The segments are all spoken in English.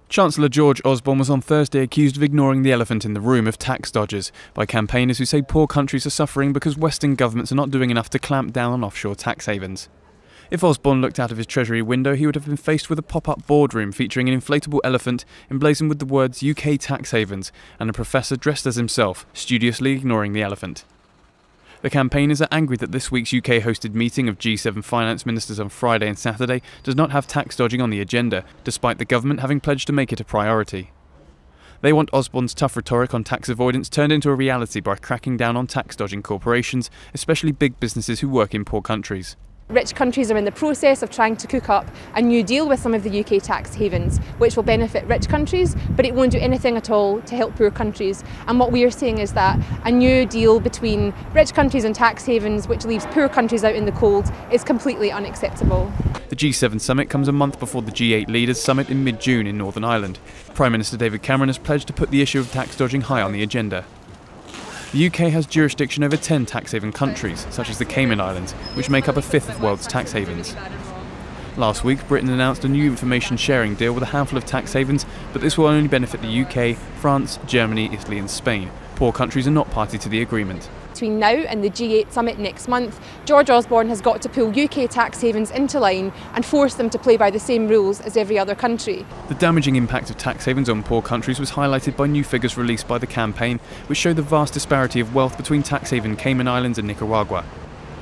Chancellor George Osborne was on Thursday accused of ignoring the elephant in the room of tax dodgers by campaigners who say poor countries are suffering because Western governments are not doing enough to clamp down on offshore tax havens. If Osborne looked out of his Treasury window, he would have been faced with a pop-up boardroom featuring an inflatable elephant emblazoned with the words UK tax havens and a professor dressed as himself, studiously ignoring the elephant. The campaigners are angry that this week's UK-hosted meeting of G7 finance ministers on Friday and Saturday does not have tax dodging on the agenda, despite the government having pledged to make it a priority. They want Osborne's tough rhetoric on tax avoidance turned into a reality by cracking down on tax dodging corporations, especially big businesses who work in poor countries. Rich countries are in the process of trying to cook up a new deal with some of the UK tax havens, which will benefit rich countries, but it won't do anything at all to help poor countries. And what we are saying is that a new deal between rich countries and tax havens, which leaves poor countries out in the cold, is completely unacceptable. The G7 summit comes a month before the G8 leaders summit in mid-June in Northern Ireland. Prime Minister David Cameron has pledged to put the issue of tax dodging high on the agenda. The UK has jurisdiction over 10 tax haven countries, such as the Cayman Islands, which make up a fifth of the world's tax havens. Last week, Britain announced a new information sharing deal with a handful of tax havens, but this will only benefit the UK, France, Germany, Italy and Spain. Poor countries are not party to the agreement. Between now and the G8 summit next month, George Osborne has got to pull UK tax havens into line and force them to play by the same rules as every other country. The damaging impact of tax havens on poor countries was highlighted by new figures released by the campaign, which show the vast disparity of wealth between tax haven Cayman Islands and Nicaragua.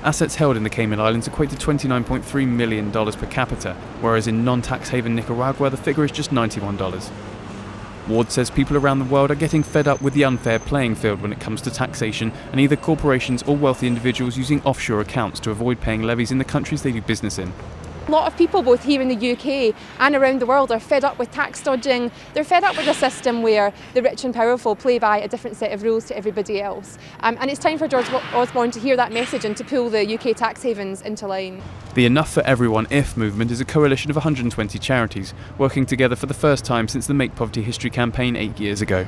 Assets held in the Cayman Islands equate to $29.3 million per capita, whereas in non-tax haven Nicaragua the figure is just $91. Ward says people around the world are getting fed up with the unfair playing field when it comes to taxation, and either corporations or wealthy individuals using offshore accounts to avoid paying levies in the countries they do business in. A lot of people, both here in the UK and around the world, are fed up with tax dodging. They're fed up with a system where the rich and powerful play by a different set of rules to everybody else. And it's time for George Osborne to hear that message and to pull the UK tax havens into line. The Enough for Everyone If movement is a coalition of 120 charities, working together for the first time since the Make Poverty History campaign 8 years ago.